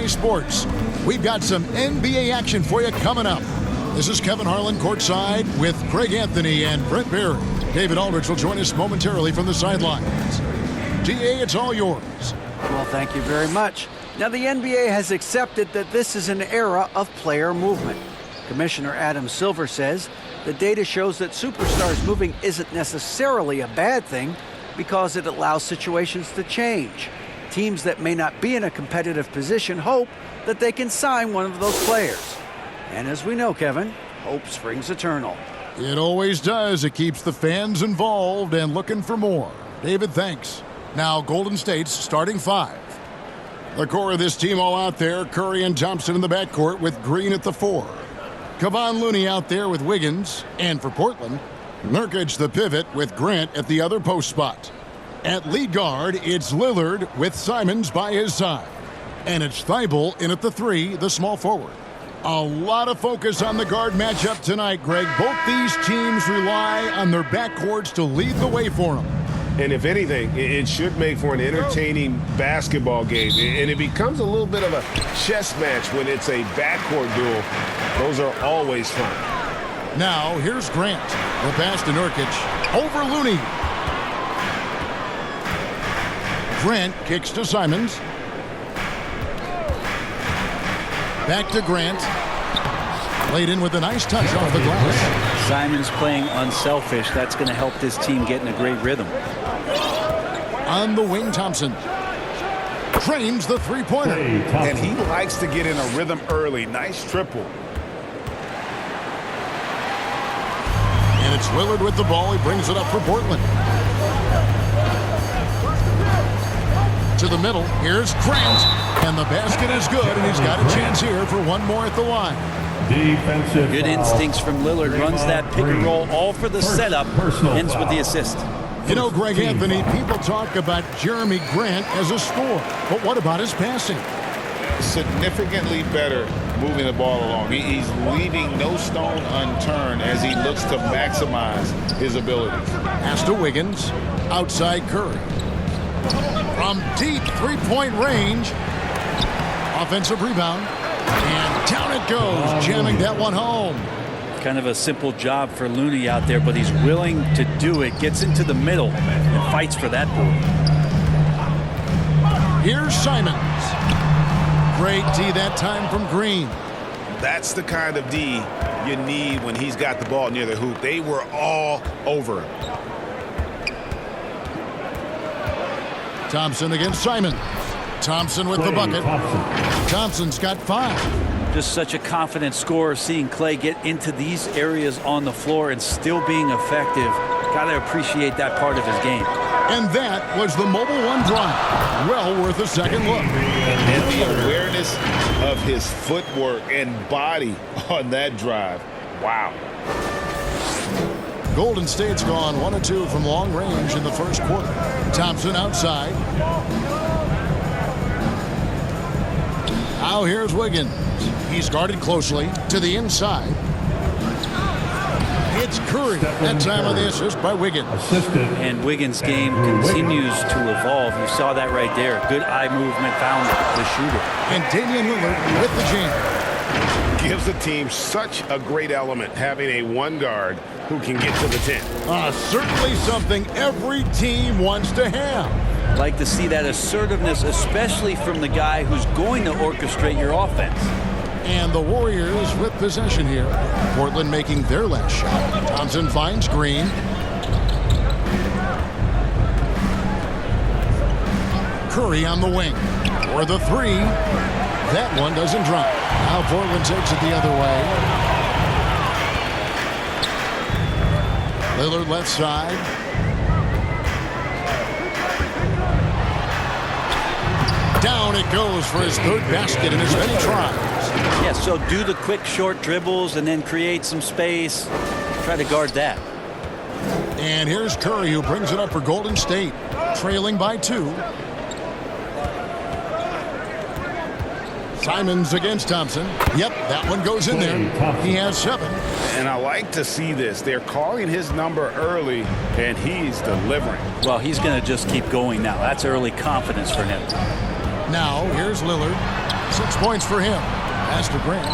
EA Sports. We've got some NBA action for you coming up. This is Kevin Harlan courtside with Greg Anthony and Brent Barry. David Aldridge will join us momentarily from the sidelines. DA, it's all yours. Well, thank you very much. Now, the NBA has accepted that this is an era of player movement. Commissioner Adam Silver says the data shows that superstars moving isn't necessarily a bad thing because it allows situations to change. Teams that may not be in a competitive position hope that they can sign one of those players. And as we know, Kevin, hope springs eternal. It always does. It keeps the fans involved and looking for more. David, thanks. Now, Golden State's starting five. The core of this team all out there, Curry and Thompson in the backcourt with Green at the 4. Kevon Looney out there with Wiggins. And for Portland, Nurkic the pivot with Grant at the other post spot. At lead guard, it's Lillard with Simons by his side. And it's Thibault in at the 3, the small forward. A lot of focus on the guard matchup tonight, Greg. Both these teams rely on their backcourts to lead the way for them. And if anything, it should make for an entertaining basketball game. And it becomes a little bit of a chess match when it's a backcourt duel. Those are always fun. Now, here's Grant. The pass to Nurkic. Over Looney. Grant kicks to Simons. Back to Grant. Laid in with a nice touch off the glass. Simons playing unselfish. That's going to help this team get in a great rhythm. On the wing, Thompson trains the three-pointer. And he likes to get in a rhythm early. Nice triple. And it's Lillard with the ball. He brings it up for Portland. To the middle. Here's Grant. And the basket is good, and he's got a chance here for one more at the line. Defensive Good instincts from Lillard. Runs that pick and roll, all for the setup. Ends with the assist. You know, Greg Anthony, people talk about Jeremy Grant as a scorer, but what about his passing? Significantly better moving the ball along. He's leaving no stone unturned as he looks to maximize his abilities. Pass to Wiggins. Outside Curry. From deep three-point range. Offensive rebound. And down it goes, jamming that one home. Kind of a simple job for Looney out there, but he's willing to do it. Gets into the middle and fights for that ball. Here's Simons. Great D that time from Green. That's the kind of D you need when he's got the ball near the hoop. They were all over him. Thompson against Simons. Thompson with the bucket. Thompson's got 5. Just such a confident scorer, seeing Clay get into these areas on the floor and still being effective. Got to appreciate that part of his game. And that was the Mobile One drive. Well worth a second look. And the awareness of his footwork and body on that drive. Wow. Golden State's gone 1 of 2 from long range in the first quarter. Thompson outside. Now here's Wiggins. He's guarded closely to the inside. It's Curry. That time of the assist by Wiggins. And Wiggins' game continues to evolve. You saw that right there. Good eye movement, found the shooter. And Damian Lillard with the jam. Gives the team such a great element having a one guard who can get to the 10. Certainly something every team wants to have. Like to see that assertiveness, especially from the guy who's going to orchestrate your offense. And the Warriors with possession here. Portland making their last shot. Thompson finds Green. Curry on the wing. For the 3. That one doesn't drop. Now Portland takes it the other way. Lillard left side. Down it goes for his 3rd basket in as many tries. Yeah, so do the quick short dribbles and then create some space. Try to guard that. And here's Curry, who brings it up for Golden State, trailing by 2. Simons against Thompson. Yep, that one goes in there. He has 7. And I like to see this. They're calling his number early, and he's delivering. Well, he's going to just keep going now. That's early confidence for him. Now, here's Lillard. 6 points for him. Pass to Grant.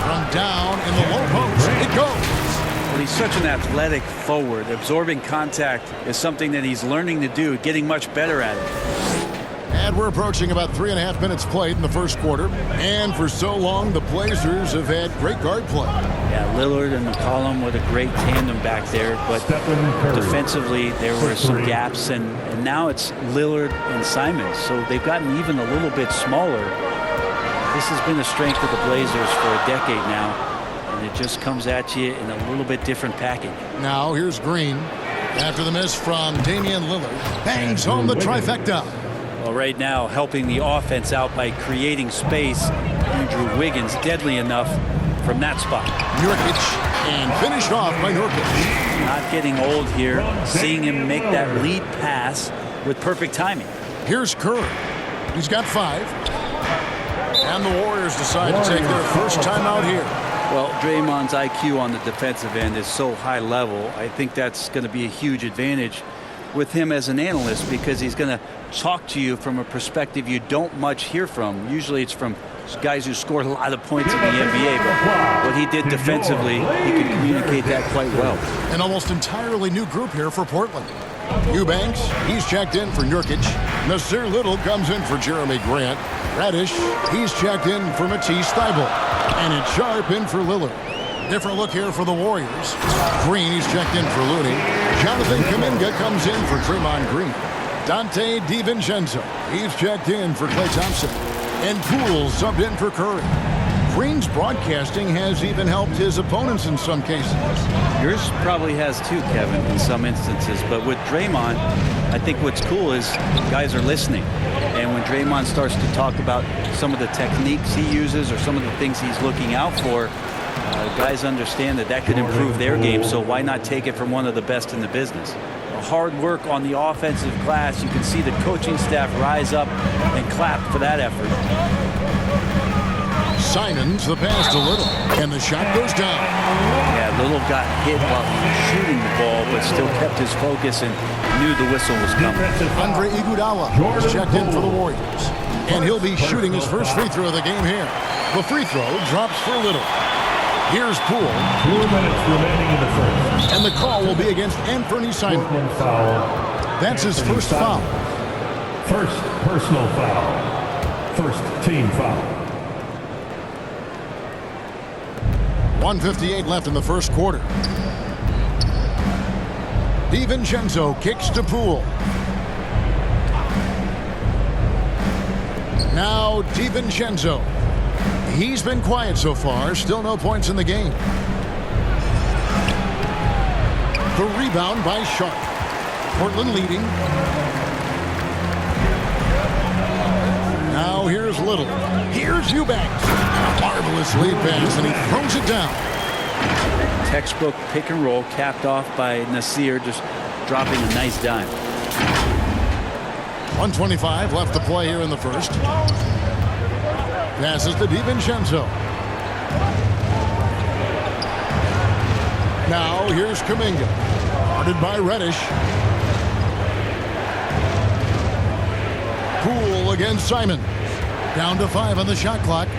From down in the low post, it goes. Well, he's such an athletic forward. Absorbing contact is something that he's learning to do, getting much better at it. And we're approaching about 3.5 minutes played in the first quarter. And for so long, the Blazers have had great guard play. Yeah, Lillard and McCollum with a great tandem back there, but defensively there were some gaps, and now it's Lillard and Simons, so they've gotten even a little bit smaller. This has been a strength of the Blazers for a decade now, and it just comes at you in a little bit different package. Now here's Green. After the miss from Damian Lillard, bangs home the trifecta. Well, right now, helping the offense out by creating space, Andrew Wiggins deadly enough from that spot. Nurkic, and finished off by Nurkic. Not getting old here, seeing him make that lead pass with perfect timing. Here's Curry. He's got 5. And the Warriors decide to take their first time out here. Well, Draymond's IQ on the defensive end is so high level. I think that's going to be a huge advantage with him as an analyst, because he's going to talk to you from a perspective you don't much hear from. Usually it's from guys who scored a lot of points in the NBA, but what he did defensively, he can communicate that quite well. An almost entirely new group here for Portland. Eubanks, he's checked in for Nurkic. Nasir Little comes in for Jeremy Grant. Radish, he's checked in for Matisse Thybulle. And it's Sharp in for Lillard. Different look here for the Warriors. Green, he's checked in for Looney. Jonathan Kuminga comes in for Draymond Green. Dante DiVincenzo, he's checked in for Klay Thompson. And Poole subbed in for Curry. Green's broadcasting has even helped his opponents in some cases. Yours probably has too, Kevin, in some instances. But with Draymond, I think what's cool is guys are listening. And when Draymond starts to talk about some of the techniques he uses or some of the things he's looking out for, guys understand that that could improve their game, so why not take it from one of the best in the business? Hard work on the offensive glass. You can see the coaching staff rise up and clap for that effort. Simons, the pass to Little, and the shot goes down. Yeah, Little got hit while shooting the ball, but still kept his focus and knew the whistle was coming. Andre Iguodala is checked in for the Warriors, and he'll be shooting his first free throw of the game here. The free throw drops for Little. Here's Poole. 4 minutes remaining in the first. And the call will be against Anthony Simons. That's his first foul. First personal foul. First team foul. 1:58 left in the first quarter. DiVincenzo kicks to Poole. Now DiVincenzo. He's been quiet so far. Still no points in the game. The rebound by Sharp. Portland leading. Now here's Little. Here's Eubanks. Marvelous lead pass, and he throws it down. Textbook pick and roll, capped off by Nasir, just dropping a nice dime. 1:25 left to play here in the first. Passes to DiVincenzo. Now here's Kuminga. Guarded by Reddish. Poole against Simon. Down to 5 on the shot clock.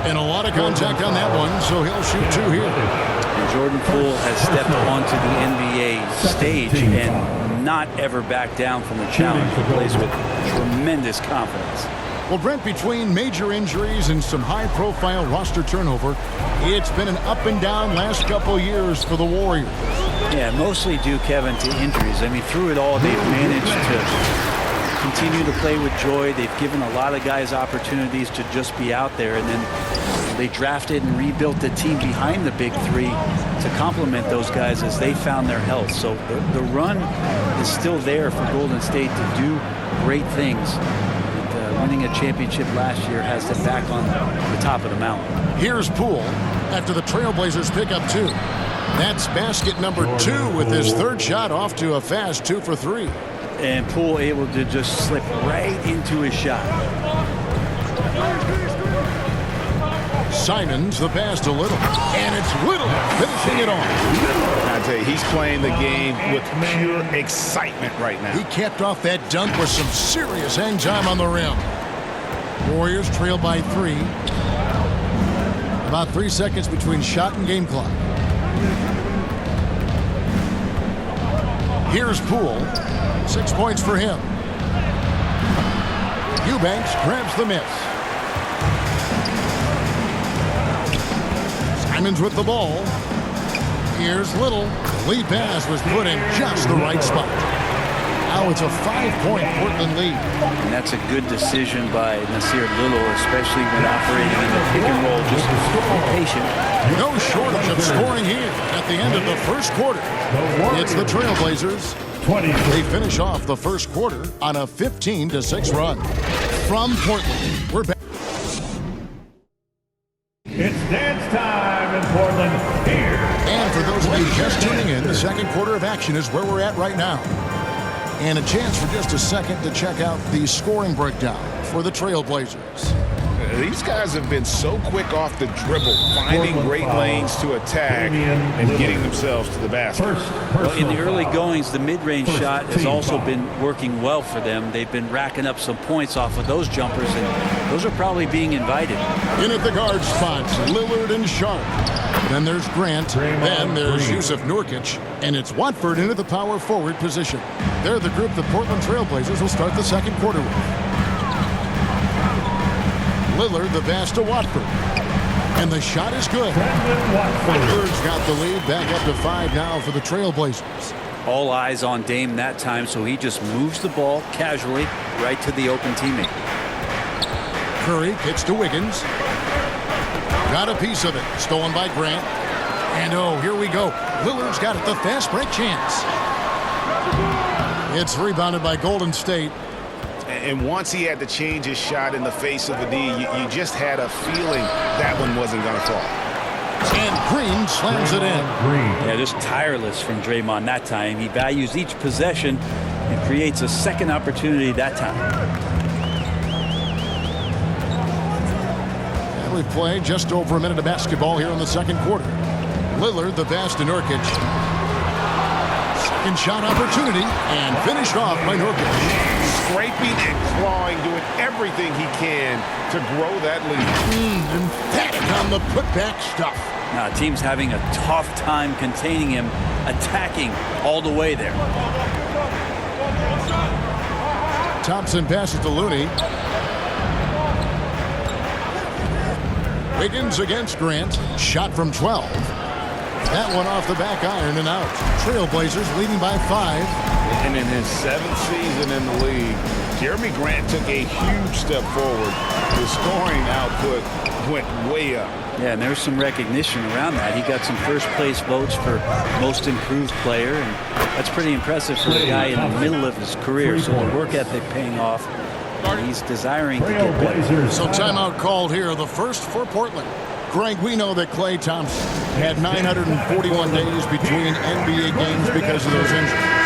And a lot of contact on that one, so he'll shoot 2 here. And Jordan Poole has stepped onto the NBA stage and not ever backed down from the challenge. He plays with tremendous confidence. Well, Brent, between major injuries and some high-profile roster turnover, it's been an up and down last couple years for the Warriors. Yeah, mostly due, Kevin, to injuries. I mean, through it all, they've managed to continue to play with joy. They've given a lot of guys opportunities to just be out there, and then they drafted and rebuilt the team behind the big three to complement those guys as they found their health. So the run is still there for Golden State to do great things. And, winning a championship last year has them back on the top of the mountain. Here's Poole after the Trailblazers pick up 2. That's basket number 2 with his third shot off to a fast 2 for 3. And Poole able to just slip right into his shot. Simons the pass to Little, and it's Little finishing finishing it off. I tell you, he's playing the game with pure excitement right now. He capped off that dunk with some serious hang time on the rim. Warriors trail by 3. About 3 seconds between shot and game clock. Here's Poole. 6 points for him. Eubanks grabs the miss. Simons with the ball. Here's Little. The lead pass was put in just the right spot. Now it's a 5-point Portland lead. And that's a good decision by Nasir Little, especially when operating in the pick and roll. Just be patient. No shortage of scoring here at the end of the first quarter. It's the Trailblazers. 20. They finish off the first quarter on a 15-6 run. From Portland, we're back. It's dance time in Portland here. And for those of you just tuning in, the second quarter of action is where we're at right now. And a chance for just a second to check out the scoring breakdown for the Trailblazers. These guys have been so quick off the dribble, finding great lanes to attack and getting themselves to the basket. Well, in the early goings, the mid-range shot has also been working well for them. They've been racking up some points off of those jumpers, and those are probably being invited. In at the guard spots, Lillard and Sharp. Then there's Grant. Then there's Yusuf Nurkic. And it's Watford into the power forward position. They're the group the Portland Trailblazers will start the second quarter with. Lillard, the pass to Watford. And the shot is good. Watford's got the lead back up to 5 now for the Trailblazers. All eyes on Dame that time, so he just moves the ball casually right to the open teammate. Curry kicks to Wiggins. Got a piece of it. Stolen by Grant. And oh, here we go. Lillard's got it. The fast break chance. It's rebounded by Golden State. And once he had to change his shot in the face of the D, you just had a feeling that one wasn't going to fall. And Green slams it in. Yeah, just tireless from Draymond that time. He values each possession and creates a second opportunity that time. And we play just over a minute of basketball here in the second quarter. Lillard, the pass to Nurkic. Second shot opportunity and finished off by Nurkic. Scraping and clawing, doing everything he can to grow that lead. Emphatic on the putback stuff. Now, team's having a tough time containing him, attacking all the way there. Thompson passes to Looney. Wiggins against Grant. Shot from 12. That one off the back iron and out. Trailblazers leading by 5. And in his 7th season in the league, Jeremy Grant took a huge step forward. The scoring output went way up. Yeah, and there's some recognition around that. He got some first-place votes for most improved player, and that's pretty impressive for a guy in the middle of his career. So the work ethic paying off, and he's desiring to get better. So timeout called here, the first for Portland. Greg, we know that Klay Thompson had 941 days between NBA games because of those injuries.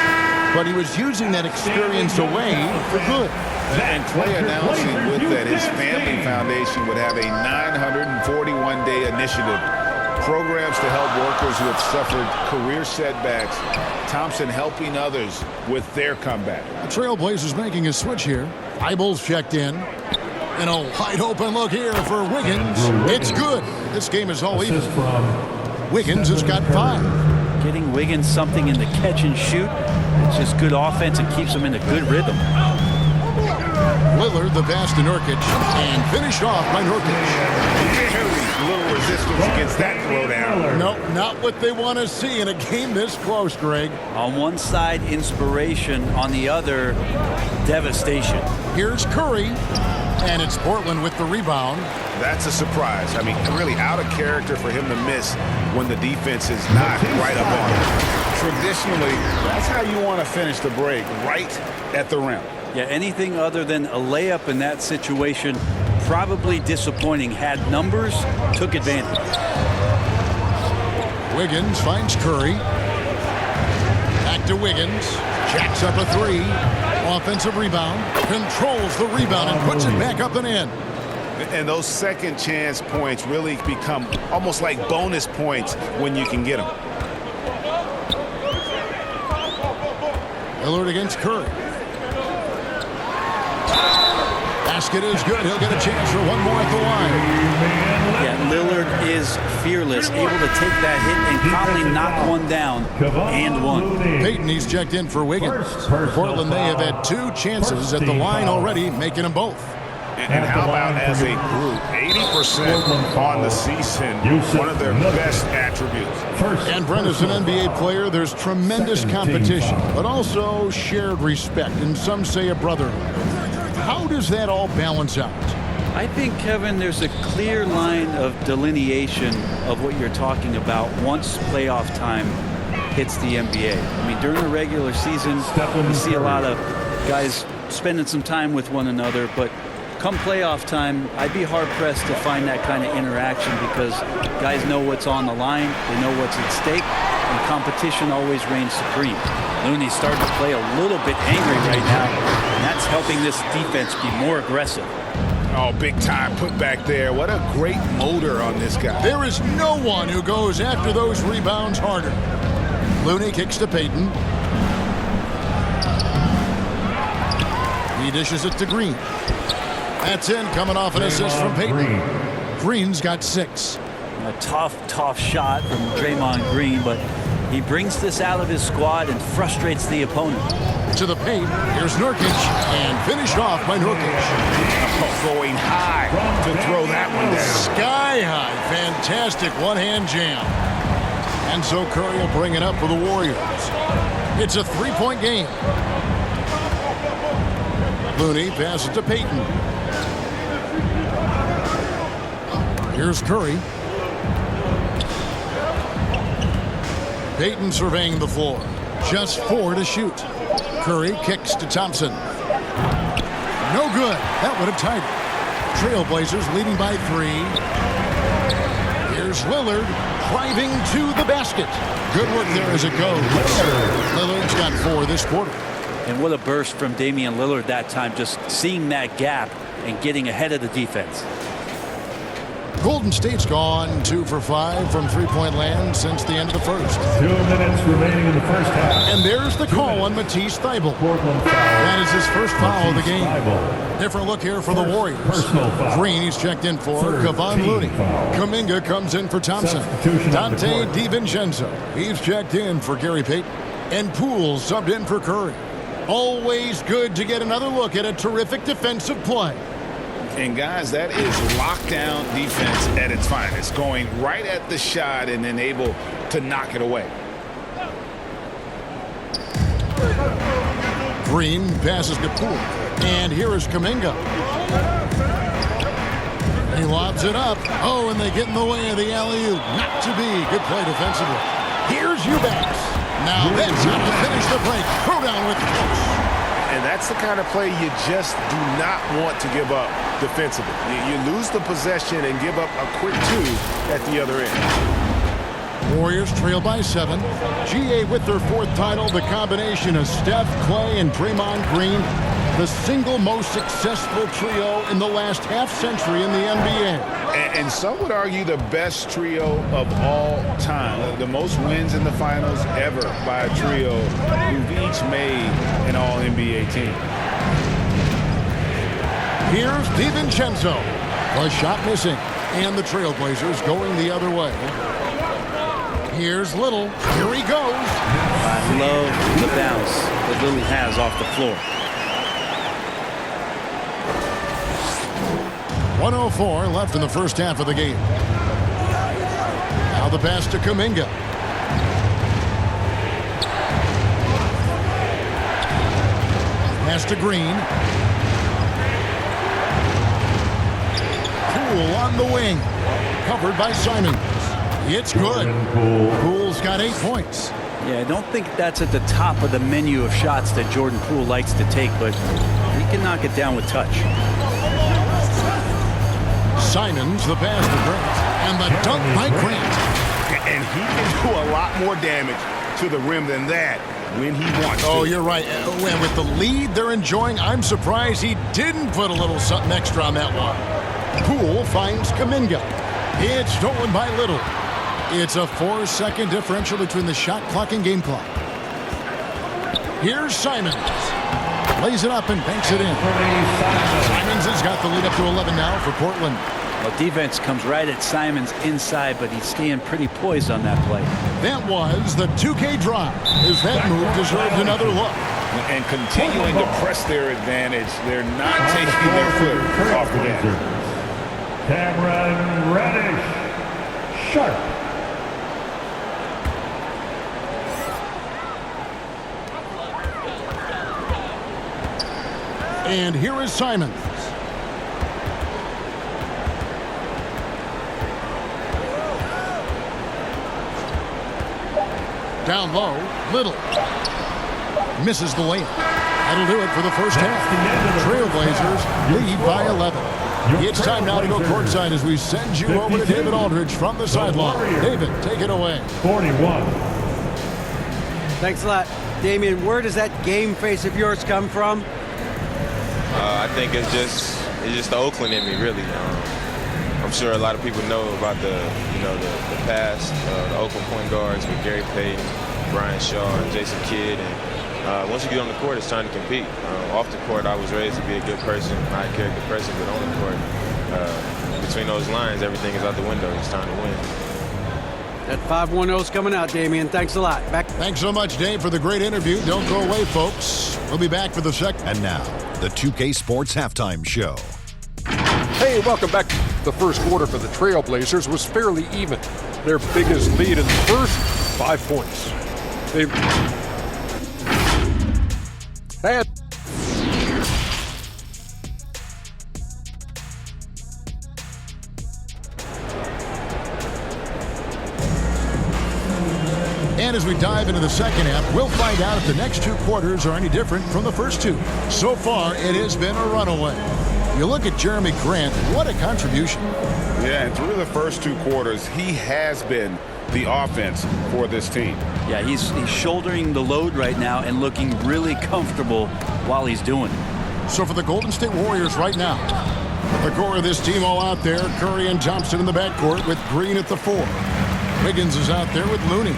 But he was using that experience away for good. And Klay announcing with that his family foundation would have a 941-day initiative. Programs to help workers who have suffered career setbacks. Thompson helping others with their comeback. The Trailblazers making a switch here. Eibel's checked in. And a wide open look here for Wiggins. It's good. This game is all even. Wiggins has got 5. Getting Wiggins something in the catch and shoot. It's just good offense and keeps him in a good rhythm. Lillard, the pass to Nurkic, and finished off by Nurkic. Very little resistance against that throwdown. No, not what they want to see in a game this close, Greg. On one side, inspiration. On the other, devastation. Here's Curry, and it's Portland with the rebound. That's a surprise. I mean, really out of character for him to miss when the defense is not right up on him. Traditionally, that's how you want to finish the break, right at the rim. Yeah, anything other than a layup in that situation, probably disappointing. Had numbers, took advantage. Wiggins finds Curry. Back to Wiggins. Jacks up a 3. Offensive rebound. Controls the rebound and puts it back up and in. And those second chance points really become almost like bonus points when you can get them. Lillard against Curry. Basket is good. He'll get a chance for one more at the line. Yeah, Lillard is fearless, able to take that hit and calmly knock one down and one. Payton, he's checked in for Wiggins. Portland, they have had 2 chances at the line already, making them both. And how about as a group, 80% on the season, one of their best attributes. And Brent, as an NBA player, there's tremendous competition, but also shared respect, and some say a brotherhood. How does that all balance out? I think, Kevin, there's a clear line of delineation of what you're talking about once playoff time hits the NBA. I mean, during the regular season, you see a lot of guys spending some time with one another, but come playoff time, I'd be hard-pressed to find that kind of interaction because guys know what's on the line, they know what's at stake, and competition always reigns supreme. Looney's starting to play a little bit angry right now, and that's helping this defense be more aggressive. Oh, big time put back there. What a great motor on this guy. There is no one who goes after those rebounds harder. Looney kicks to Payton. He dishes it to Green. That's in, coming off an assist from Payton. Green's got 6. A tough shot from Draymond Green, but he brings this out of his squad and frustrates the opponent. To the paint, here's Nurkic, and finished off by Nurkic. Oh, going high to throw that one down. Sky high, fantastic one-hand jam. And so Curry will bring it up for the Warriors. It's a 3-point game. Looney passes to Payton. Here's Curry. Payton surveying the floor. Just 4 to shoot. Curry kicks to Thompson. No good. That would have tied it. Trailblazers leading by 3. Here's Lillard driving to the basket. Good work there as it goes. Lillard's got 4 this quarter. And what a burst from Damian Lillard that time, just seeing that gap and getting ahead of the defense. Golden State's gone 2 for 5 from three-point land since the end of the first. 2 minutes remaining in the first half. And there's the call on Matisse Thybulle. That is his first foul of the game. Different look here for the Warriors. Green, he's checked in for Kevon Looney. Kuminga comes in for Thompson. Dante DiVincenzo, he's checked in for Gary Payton. And Poole subbed in for Curry. Always good to get another look at a terrific defensive play. And guys, that is lockdown defense at its finest, going right at the shot and then able to knock it away. Green passes to Poole. And here is Kuminga. He lobs it up. Oh, and they get in the way of the alley-oop. Not to be. Good play defensively. Here's Eubanks. Now that's how to finish the break. Throw down with the catch. And that's the kind of play you just do not want to give up defensively. You lose the possession and give up a quick 2 at the other end. Warriors trail by 7. GA with their 4th title. The combination of Steph, Clay, and Draymond Green. The single most successful trio in the last half-century in the NBA. And some would argue the best trio of all time. The most wins in the finals ever by a trio who've each made an all-NBA team. Here's DiVincenzo. The shot missing. And the Trailblazers going the other way. Here's Little. Here he goes. I love the bounce that Little has off the floor. 1:04 left in the first half of the game. Now the pass to Kuminga. Pass to Green. Poole on the wing. Covered by Simons. It's good. Poole's got 8 points. Yeah, I don't think that's at the top of the menu of shots that Jordan Poole likes to take, but he can knock it down with touch. Simons, the pass to Grant. And the dunk by Grant. And he can do a lot more damage to the rim than that when he wants to. Oh, you're right. And with the lead they're enjoying, I'm surprised he didn't put a little something extra on that one. Poole finds Kuminga. It's stolen by Little. It's a 4-second differential between the shot clock and game clock. Here's Simons. Lays it up and banks it in. Simons has got the lead up to 11 now for Portland. Well, defense comes right at Simons inside, but he's staying pretty poised on that play. That was the 2K drive. As that move deserved another look. And continuing to press their advantage. They're not taking their foot off the gas. Cameron Reddish. Sharp. And here is Simons. Down low, Little. Misses the layup. That'll do it for the first half. Trailblazers lead by 11. It's time now to go courtside as we send you over to David Aldridge from the sideline. David, take it away. 41. Thanks a lot. Damian, where does that game face of yours come from? I think it's just the Oakland in me, really. I'm sure a lot of people know about the past, the Oakland point guards with Gary Payton, Brian Shaw, and Jason Kidd. And once you get on the court, it's time to compete. Off the court, I was raised to be a good person, high character person, but on the court, between those lines, everything is out the window. It's time to win. That 5-1-0 is coming out, Damian. Thanks a lot. Back. Thanks so much, Dave, for the great interview. Don't go away, folks. We'll be back for the second. And now, the 2K Sports Halftime Show. Hey, welcome back. The first quarter for the Trailblazers was fairly even. Their biggest lead in the first, 5 points. They've had And as we dive into the second half, we'll find out if the next 2 quarters are any different from the first 2. So far, it has been a runaway. You look at Jeremy Grant, what a contribution. Yeah, and through the first 2 quarters, he has been the offense for this team. Yeah, he's shouldering the load right now and looking really comfortable while he's doing it. So for the Golden State Warriors right now, the core of this team all out there, Curry and Thompson in the backcourt with Green at the 4. Wiggins is out there with Looney.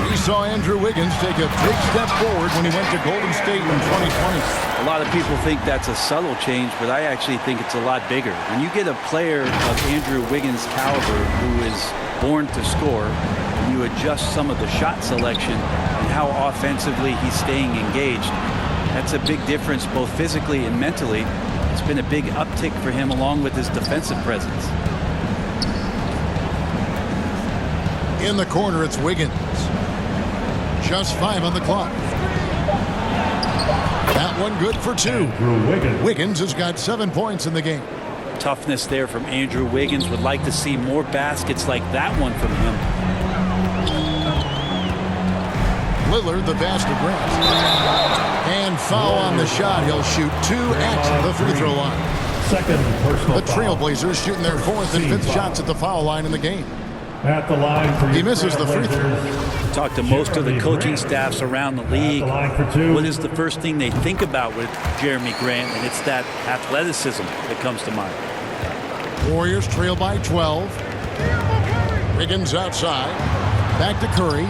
We saw Andrew Wiggins take a big step forward when he went to Golden State in 2020. A lot of people think that's a subtle change, but I actually think it's a lot bigger. When you get a player of Andrew Wiggins' caliber who is born to score, and you adjust some of the shot selection and how offensively he's staying engaged, that's a big difference both physically and mentally. It's been a big uptick for him along with his defensive presence. In the corner, it's Wiggins. Just 5 on the clock. That one good for 2. Wiggins has got 7 points in the game. Toughness there from Andrew Wiggins. Would like to see more baskets like that one from him. Lillard, the pass to Grant. And foul on the shot. He'll shoot 2 at the free throw line. Second personal The Trailblazers shooting their 4th and 5th shots at the foul line in the game. At the line for He misses the free throw. Talk to most of the coaching staffs around the league. line for 2. What is the first thing they think about with Jeremy Grant? And it's that athleticism that comes to mind. Warriors trail by 12. Wiggins outside. Back to Curry.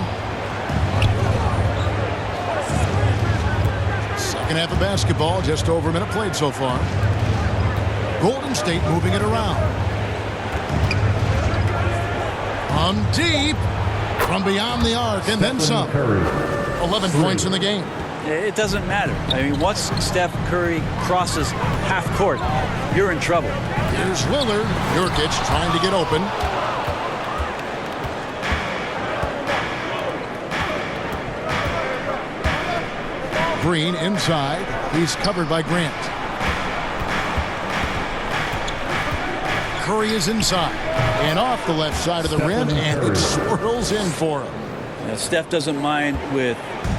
Second half of basketball, just over a minute played so far. Golden State moving it around. From deep, from beyond the arc, and then some. 11 points in the game. It doesn't matter. I mean, once Steph Curry crosses half court, you're in trouble. Here's Lillard. Nurkic trying to get open. Green inside. He's covered by Grant. Curry is inside and off the left side of the rim, and it swirls in for him. Steph doesn't mind with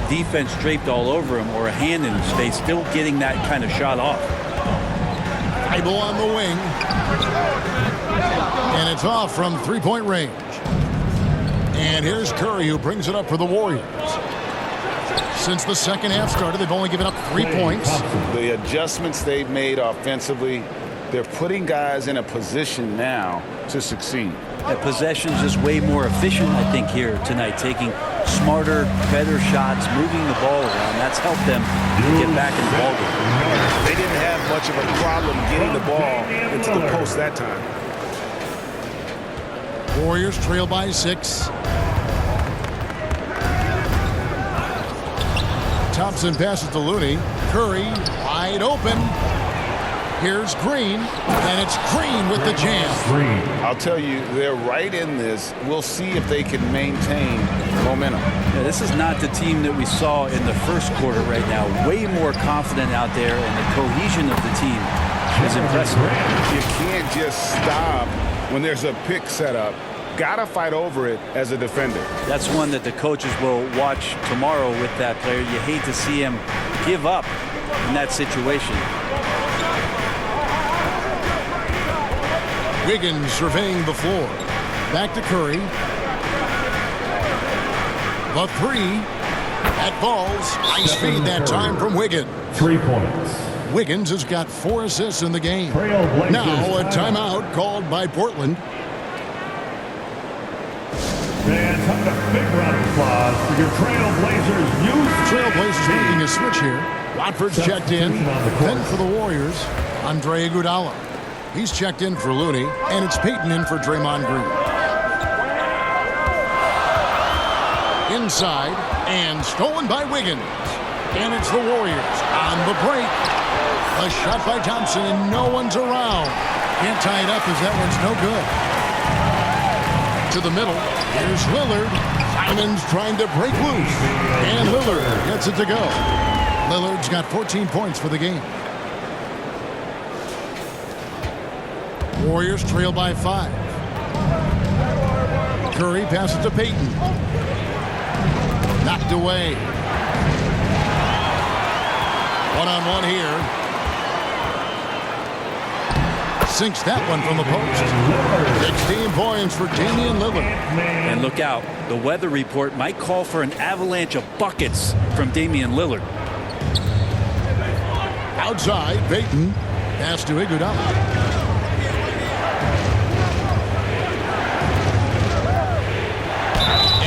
defense draped all over him or a hand in his face, still getting that kind of shot off. Bible on the wing. And it's off from three-point range. And here's Curry, who brings it up for the Warriors. Since the second half started, they've only given up 3 points. The adjustments they've made offensively, They're putting guys in a position now to succeed. That possession's just way more efficient, I think, here tonight, taking smarter, better shots, moving the ball around. That's helped them get back in the ball game. They didn't have much of a problem getting the ball into the post that time. Warriors trail by 6. Thompson passes to Looney. Curry wide open. Here's Green, and it's Green with the jam. I'll tell you, they're right in this. We'll see if they can maintain momentum. Yeah, this is not the team that we saw in the first quarter right now. Way more confident out there, and the cohesion of the team is impressive. You can't just stop when there's a pick set up. Gotta fight over it as a defender. That's one that the coaches will watch tomorrow with that player. You hate to see him give up in that situation. Wiggins surveying the floor. Back to Curry. The 3. That falls. Nice feed that time from Wiggins. 3 points. Wiggins has got 4 assists in the game. Now a timeout called by Portland. Fans, have a big round of applause for your Trailblazers youth. Trailblazers making a switch here. Watford's checked in. Then for the Warriors, Andre Iguodala. He's checked in for Looney, and it's Payton in for Draymond Green. Inside, and stolen by Wiggins. And it's the Warriors on the break. A shot by Thompson, and no one's around. Can't tie it up as that one's no good. To the middle, here's Lillard. Simon's trying to break loose. And Lillard gets it to go. Lillard's got 14 points for the game. Warriors trail by 5. Curry passes to Payton. Knocked away. One-on-one here. Sinks that one from the post. 16 points for Damian Lillard. And look out. The weather report might call for an avalanche of buckets from Damian Lillard. Outside, Payton. Pass to Iguodala.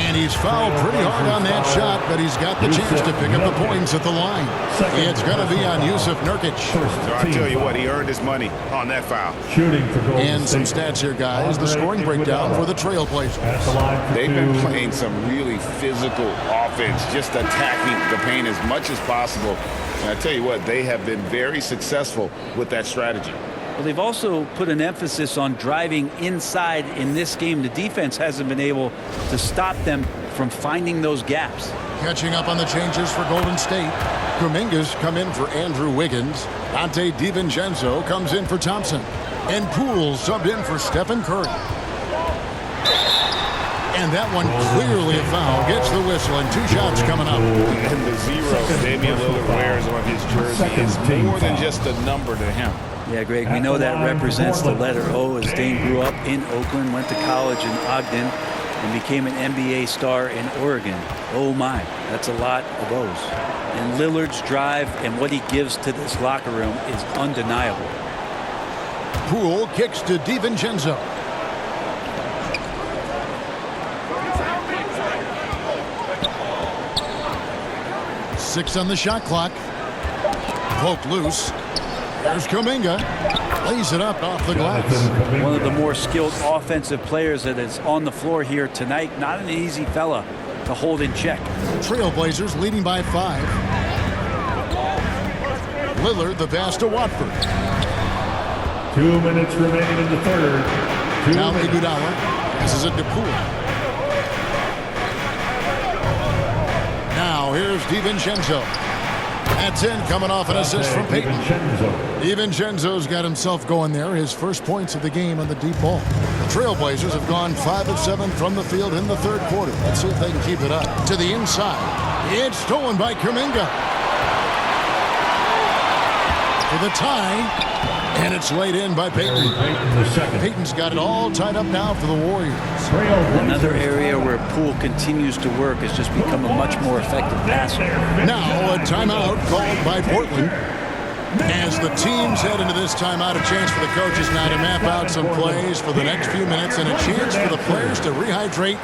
And he's fouled pretty hard on that shot, but he's got the chance to pick up the points at the line. It's going to be on Yusuf Nurkic. So I tell you what, he earned his money on that foul. Shooting for Golden And some State. stats here, guys. The scoring breakdown for the Trailblazers. At the line for They've been 2. playing some really physical offense, just attacking the paint as much as possible. And I tell you what, they have been very successful with that strategy. Well, they've also put an emphasis on driving inside in this game. The defense hasn't been able to stop them from finding those gaps. Catching up on the changes for Golden State. Kuminga's come in for Andrew Wiggins. Dante DiVincenzo comes in for Thompson. And Poole subbed in for Stephen Curry. And that one clearly a foul. Gets the whistle, and 2 shots coming up. And the 0 Damian Lillard wears on his jersey is more than just a number to him. Yeah, Greg, we know that represents the letter O, as Dame grew up in Oakland, went to college in Ogden, and became an NBA star in Oregon. Oh my, that's a lot of O's. And Lillard's drive and what he gives to this locker room is undeniable. Poole kicks to DiVincenzo. Six on the shot clock. Poked loose. There's Kuminga. Lays it up off the glass. One of the more skilled offensive players that is on the floor here tonight. Not an easy fella to hold in check. Trailblazers leading by 5. Lillard the pass to Watford. 2 minutes remaining in the third. Now Iguodala passes it to Poole. Now here's DiVincenzo. That's in, coming off an assist from Payton. DiVincenzo's got himself going there. His first points of the game on the deep ball. The Trailblazers have gone 5 of 7 from the field in the third quarter. Let's see if they can keep it up. To the inside. It's stolen by Kuminga. For the tie. And it's laid in by Payton. Payton's got it all tied up now for the Warriors. Another area where Poole continues to work has just become a much more effective passer. Now a timeout called by Portland. As the teams head into this timeout, a chance for the coaches now to map out some plays for the next few minutes and a chance for the players to rehydrate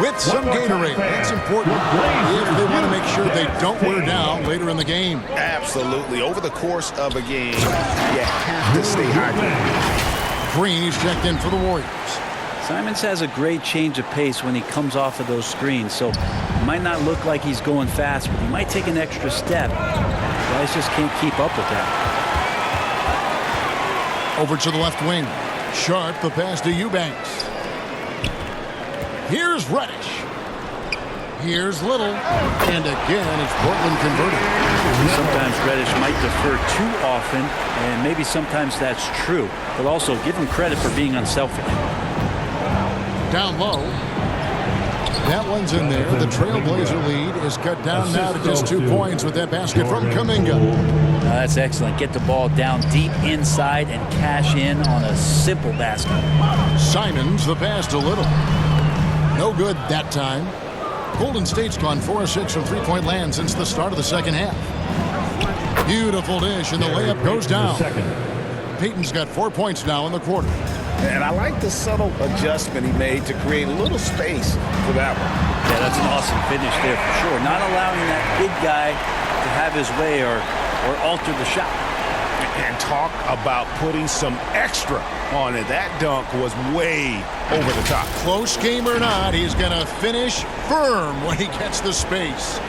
with some Gatorade. That's important if they want to make sure they don't wear down later in the game. Absolutely. Over the course of a game, you have to stay hydrated. Green is checked in for the Warriors. Simons has a great change of pace when he comes off of those screens, so it might not look like he's going fast, but he might take an extra step. Guys just can't keep up with that. Over to the left wing. Sharp, the pass to Eubanks. Here's Reddish. Here's Little. And again, it's Portland converted. Sometimes Reddish might defer too often, and maybe sometimes that's true. But also, give him credit for being unselfish. Down low. That one's in there. The Trailblazer lead is cut down now to just 2 points with that basket from Kuminga. That's excellent. Get the ball down deep inside and cash in on a simple basket. Simons, the pass to Little. No good that time. Golden State's gone 4 of 6 from three-point land since the start of the second half. Beautiful dish, and the layup goes down. Payton's got 4 points now in the quarter. And I like the subtle adjustment he made to create a little space for that one. Yeah, that's an awesome finish there for sure. Not allowing that big guy to have his way or alter the shot. And talk about putting some extra on it. That dunk was way over the top. Close game or not, he's going to finish firm when he gets the space.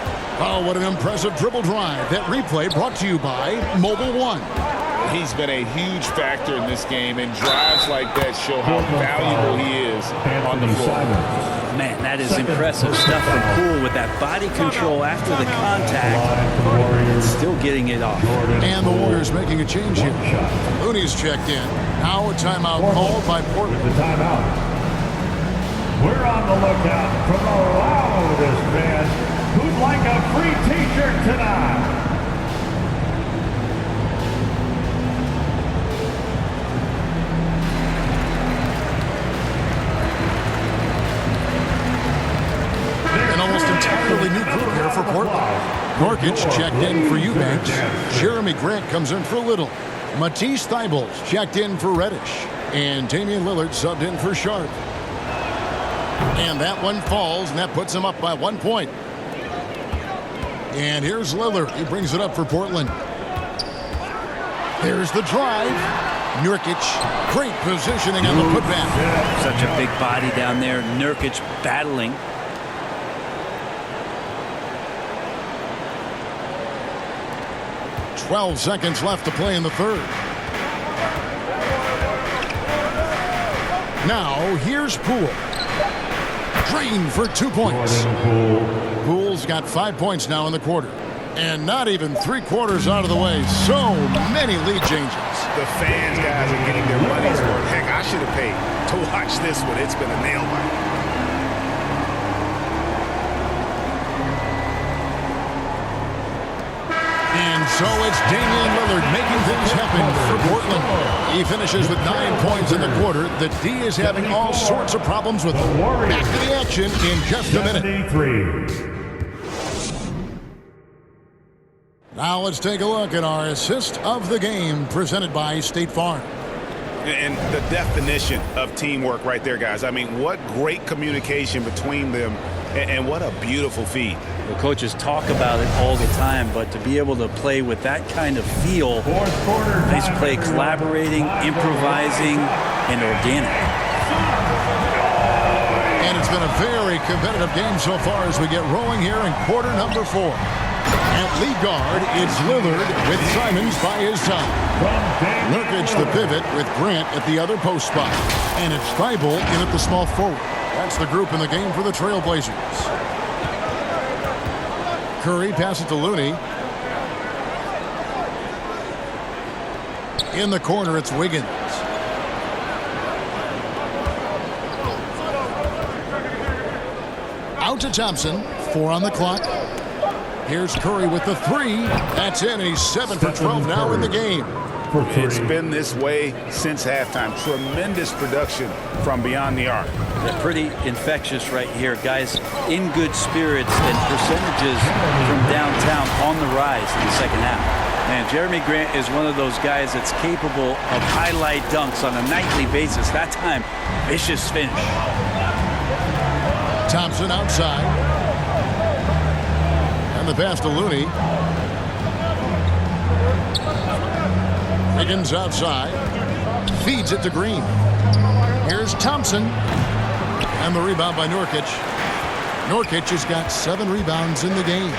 Oh, what an impressive dribble drive. That replay brought to you by Mobile One. He's been a huge factor in this game, and drives like that show how valuable he is on the floor. Man, that is impressive stuff from Poole with that body control after the contact. Still getting it off. And the Warriors making a change here. Looney's checked in. Now a timeout called by Portland. The timeout. We're on the lookout from the loudest band who'd like a free t-shirt tonight. Entirely new group here for Portland. Gorkic checked in for Eubanks. Jeremy Grant comes in for Little. Matisse Thybulle's checked in for Reddish. And Damian Lillard subbed in for Sharp. And that one falls, and that puts him up by 1 point. And here's Lillard. He brings it up for Portland. There's the drive. Nurkic, great positioning on the putback. Such a big body down there. Nurkic battling. 12 seconds left to play in the third. Now, here's Poole. Green for 2 points. Poole's got 5 points now in the quarter. And not even 3/4 out of the way. So many lead changes. The fans, guys, are getting their money's worth. Heck, I should have paid to watch this one. It's been a nail biter. And so it's Damian Lillard making things happen for Portland. He finishes with 9 points in the quarter. The D is having all sorts of problems with him. Back to the action in just a minute. Now let's take a look at our assist of the game presented by State Farm. And the definition of teamwork right there, guys. I mean, what great communication between them, and what a beautiful feed. The coaches talk about it all the time, but to be able to play with that kind of feel, nice play collaborating, improvising, and organic. And it's been a very competitive game so far as we get rolling here in quarter number 4. At lead guard, it's Lillard with Simons by his side. Nurkic the pivot with Grant at the other post spot. And it's Thybulle in at the small forward. That's the group in the game for the Trailblazers. Curry passes to Looney. In the corner, it's Wiggins. Out to Thompson. 4 on the clock. Here's Curry with the 3. That's in, and he's 7 for 12 now in the game. It's been this way since halftime. Tremendous production from beyond the arc. They're pretty infectious right here. Guys in good spirits and percentages from downtown on the rise in the second half. And Jeremy Grant is one of those guys that's capable of highlight dunks on a nightly basis. That time, vicious finish. Thompson outside. And the pass to Looney. Higgins outside. Feeds it to Green. Here's Thompson. And the rebound by Nurkic. Nurkic has got 7 rebounds in the game.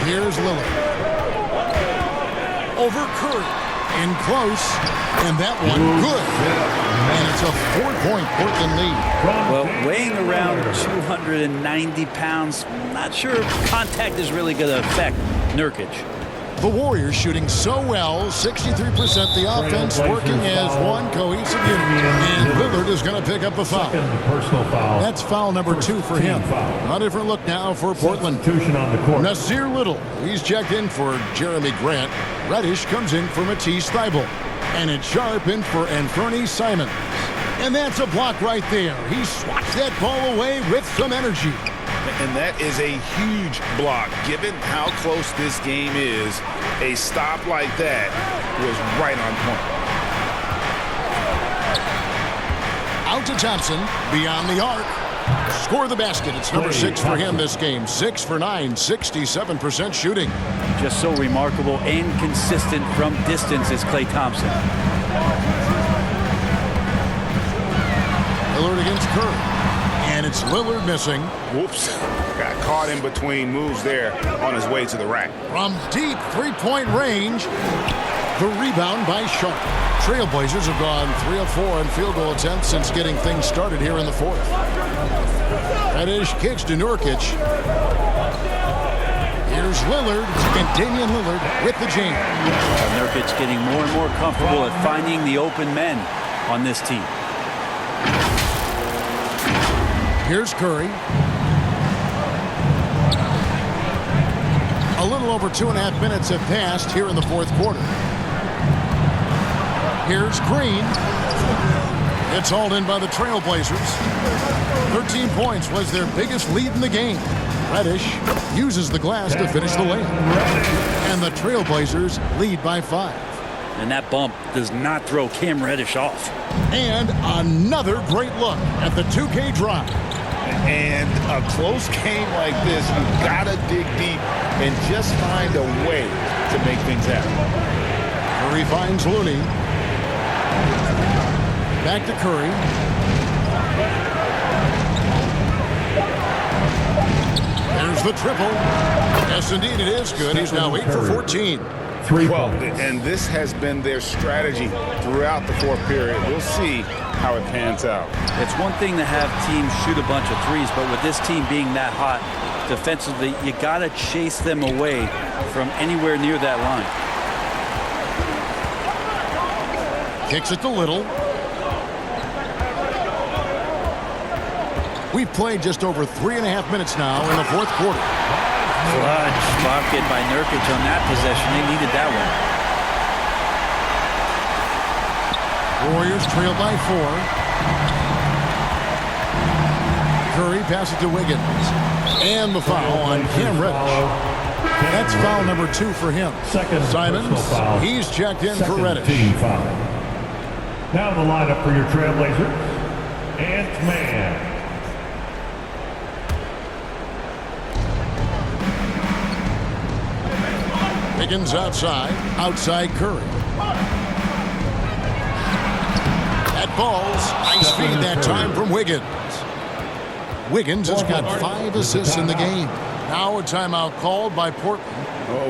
Here's Lillard. Over Curry. In close. And that one good. And it's a 4-point Portland lead. Well, weighing around 290 pounds, not sure if contact is really going to affect Nurkic. The Warriors shooting so well, 63%. The offense working as one cohesive unit. And Lillard is going to pick up the foul. That's foul number 2 for him. A different look now for Portland. Nasir Little, he's checked in for Jeremy Grant. Reddish comes in for Matisse Thybulle. And it's Sharp in for Anthony Simons. And that's a block right there. He swats that ball away with some energy. And that is a huge block. Given how close this game is, a stop like that was right on point. Out to Thompson, beyond the arc. Score the basket. It's number 6 for him this game. 6 for 9, 67% shooting. Just so remarkable and consistent from distance is Klay Thompson. Lillard against Curry. And it's Lillard missing. Whoops. Got caught in between moves there on his way to the rack. From deep 3-point range, the rebound by Sharp. Trailblazers have gone 3 of 4 in field goal attempts since getting things started here in the 4th. Reddish kicks to Nurkic. Here's Lillard, and Damian Lillard with the jam. Nurkic getting more and more comfortable at finding the open men on this team. Here's Curry. A little over 2.5 minutes have passed here in the 4th quarter. Here's Green. It's hauled in by the Trailblazers. 13 points was their biggest lead in the game. Reddish uses the glass to finish the layup. And the Trailblazers lead by 5. And that bump does not throw Cam Reddish off. And another great look at the 2K drive. And a close game like this, you've got to dig deep and just find a way to make things happen. Curry finds Looney. Back to Curry. There's the triple. Yes, indeed, it is good. He's now 8 for 14. Well, and this has been their strategy throughout the 4th period. We'll see how it pans out. It's one thing to have teams shoot a bunch of threes, but with this team being that hot defensively, you got to chase them away from anywhere near that line. Kicks it to Little. We've played just over 3.5 minutes now in the 4th quarter. Clutch bucket by Nurkic on that possession. They needed that one. Warriors trail by 4. Curry passes to Wiggins. And the foul on Cam Reddish. That's foul number 2 for him. Simons, he's checked in for Reddish. Now the lineup for your Trailblazers. Ant-Man. Wiggins outside Curry. That ball's nice feed that time from Wiggins. Wiggins has got 5 assists in the game. Now a timeout called by Portland.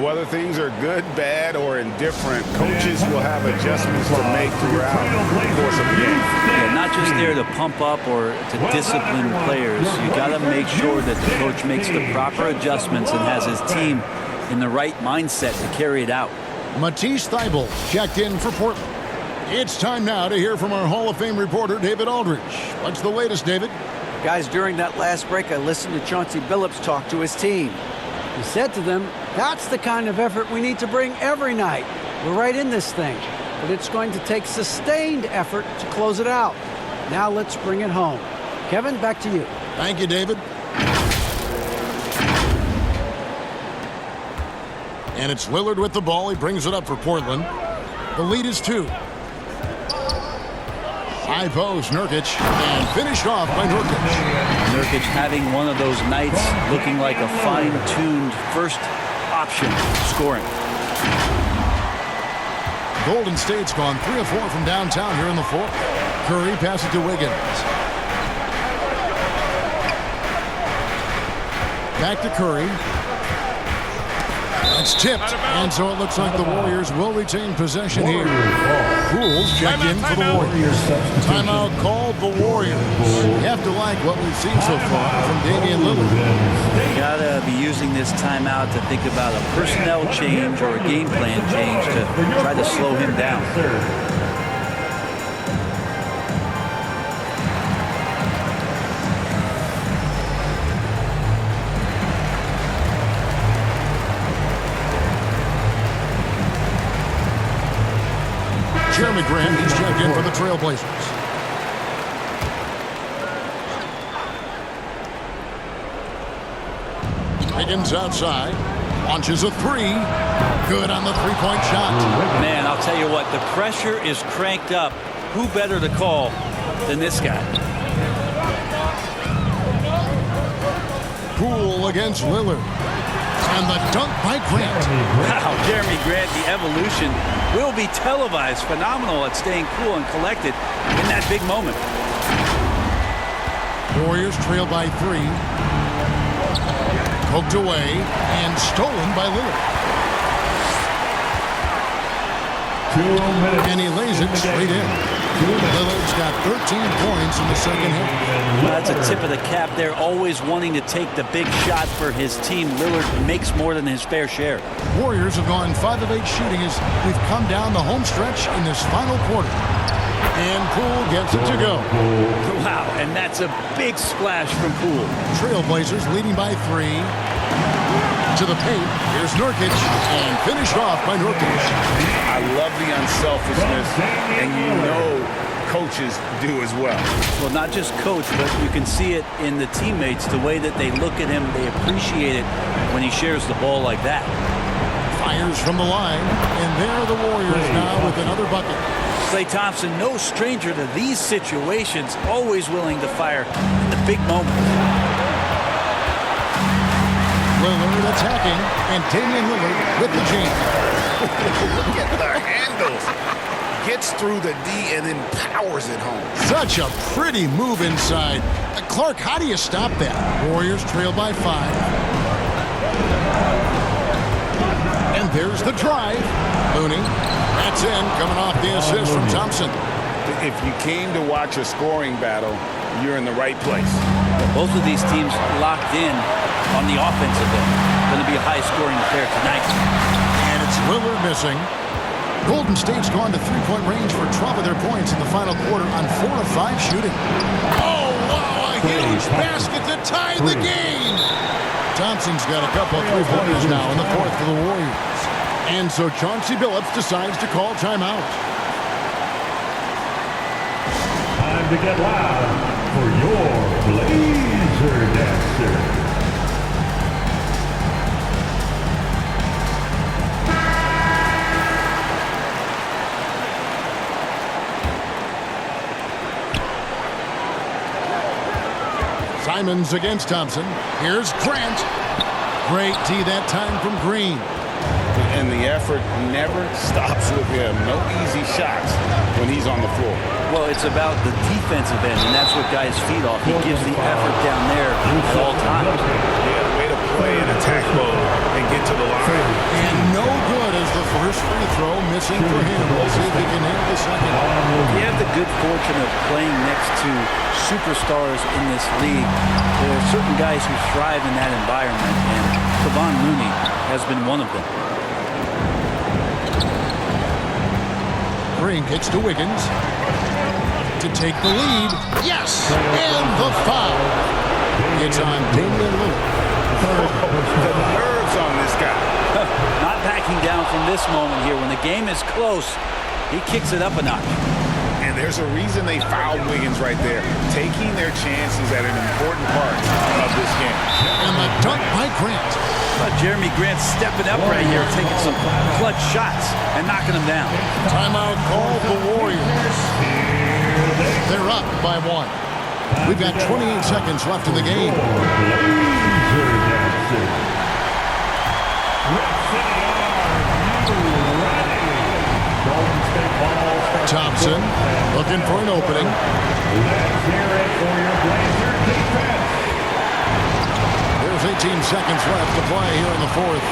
Whether things are good, bad, or indifferent, coaches will have adjustments to make throughout the course of the game. Yeah, not just there to pump up or to discipline players. You got to make sure that the coach makes the proper adjustments and has his team in the right mindset to carry it out. Matisse Thybulle checked in for Portland. It's time now to hear from our Hall of Fame reporter, David Aldridge. What's the latest, David? Guys, during that last break, I listened to Chauncey Billups talk to his team. He said to them, that's the kind of effort we need to bring every night. We're right in this thing, but it's going to take sustained effort to close it out. Now let's bring it home. Kevin, back to you. Thank you, David. And it's Lillard with the ball. He brings it up for Portland. The lead is 2. High post, Nurkic, and finished off by Nurkic. Nurkic having one of those nights, looking like a fine-tuned first option scoring. Golden State's gone 3 of 4 from downtown here in the 4th. Curry passes to Wiggins. Back to Curry. It's tipped, and so it looks like the Warriors will retain possession here. Poole's checked in for the Warriors. Timeout called the Warriors. You have to like what we've seen so far from Damian Lillard. You gotta be using this timeout to think about a personnel change or a game plan change to try to slow him down. Jeremy Grant is checked in for the Trailblazers. Wiggins outside. Launches a 3. Good on the three-point shot. Man, I'll tell you what, the pressure is cranked up. Who better to call than this guy? Poole against Lillard. And the dunk by Grant. Wow, Jeremy Grant, the evolution will be televised. Phenomenal at staying cool and collected in that big moment. Warriors trail by 3. Poked away and stolen by Lillard. 2 minutes. And he lays it straight in. Lillard's got 13 points in the second half. Well, that's a tip of the cap there, always wanting to take the big shot for his team. Lillard makes more than his fair share. Warriors have gone 5 of 8 shooting as we've come down the home stretch in this final quarter. And Poole gets it to go. Wow, and that's a big splash from Poole. Trailblazers leading by 3. To the paint. Here's Nurkic, and finished off by Nurkic. I love the unselfishness, and you know coaches do as well. Well, not just coach, but you can see it in the teammates, the way that they look at him. They appreciate it when he shares the ball like that. Fires from the line, and there are the Warriors now with another bucket. Klay Thompson, no stranger to these situations, always willing to fire in the big moments. Lillard attacking, and Damian Lillard with the jam. Look at the handles. Gets through the D and then powers it home. Such a pretty move inside. Clark, how do you stop that? Warriors trail by 5. And there's the drive. Looney. That's in, coming off the assist from Thompson. If you came to watch a scoring battle, you're in the right place. Both of these teams locked in on the offensive end. Going to be a high-scoring affair tonight. And it's Lillard missing. Golden State's gone to three-point range for 12 of their points in the final quarter on 4 of 5 shooting. Oh, wow, a huge basket to tie the game. Thompson's got a couple of three-pointers now in the 4th for the Warriors. And so Chauncey Billups decides to call timeout. Time to get loud for your Blazer Dancer. Simons against Thompson. Here's Grant. Great D that time from Green. And the effort never stops with him. No easy shots when he's on the floor. Well, it's about the defensive end, and that's what guys feed off. He gives the effort down there at all times. Yeah, way to play in attack mode and get to the line. And no good as the first free throw missing for him. We'll see if he can hit the second. You have the good fortune of playing next to superstars in this league. There are certain guys who thrive in that environment, and Kevon Looney has been one of them. Green gets to Wiggins to take the lead. Yes! And the foul. It's on Damian Lillard. The nerves on this guy. Not backing down from this moment here. When the game is close, he kicks it up a notch. And there's a reason they fouled Wiggins right there. Taking their chances at an important part of this game. And the dunk by Grant. Jeremy Grant stepping up right here, taking some clutch shots and knocking them down. Timeout call for Warriors. They're up by 1. We've got 28 seconds left in the game. Thompson looking for an opening. There's 18 seconds left to play here in the 4th.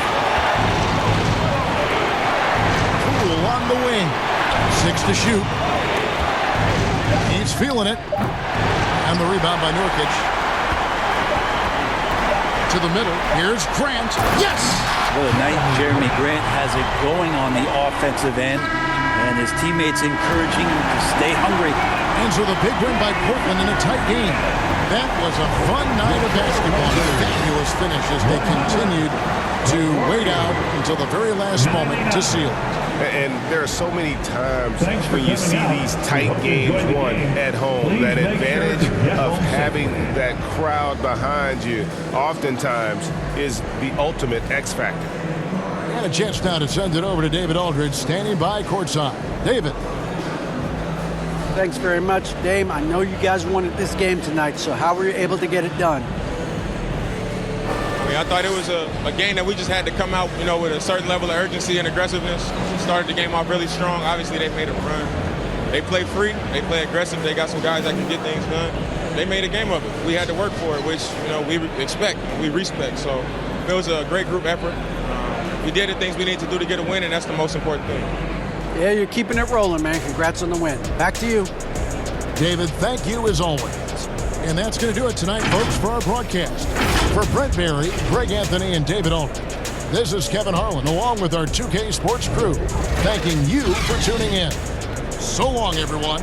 Poole on the wing. 6 to shoot. He's feeling it. And the rebound by Nurkic. To the middle. Here's Grant. Yes! What a night Jeremy Grant has it going on the offensive end. And his teammates encouraging him to stay hungry. And so the big win by Portland in a tight game. That was a fun night of basketball. A fabulous finish as they continued to wait out until the very last moment to seal it. And there are so many times when you see these tight games won at home, that advantage of having that crowd behind you oftentimes is the ultimate X factor. And a chance now to send it over to David Aldridge, standing by courtside. David. Thanks very much, Dame. I know you guys wanted this game tonight, so how were you able to get it done? I thought it was a game that we just had to come out, with a certain level of urgency and aggressiveness. Started the game off really strong. Obviously, they made a run. They play free. They play aggressive. They got some guys that can get things done. They made a game of it. We had to work for it, which, we expect, we respect. So it was a great group effort. We did the things we need to do to get a win, and that's the most important thing. Yeah, you're keeping it rolling, man. Congrats on the win. Back to you. David, thank you as always. And that's going to do it tonight, folks, for our broadcast. For Brent Barry, Greg Anthony, and David Aldridge, this is Kevin Harlan, along with our 2K Sports crew, thanking you for tuning in. So long, everyone.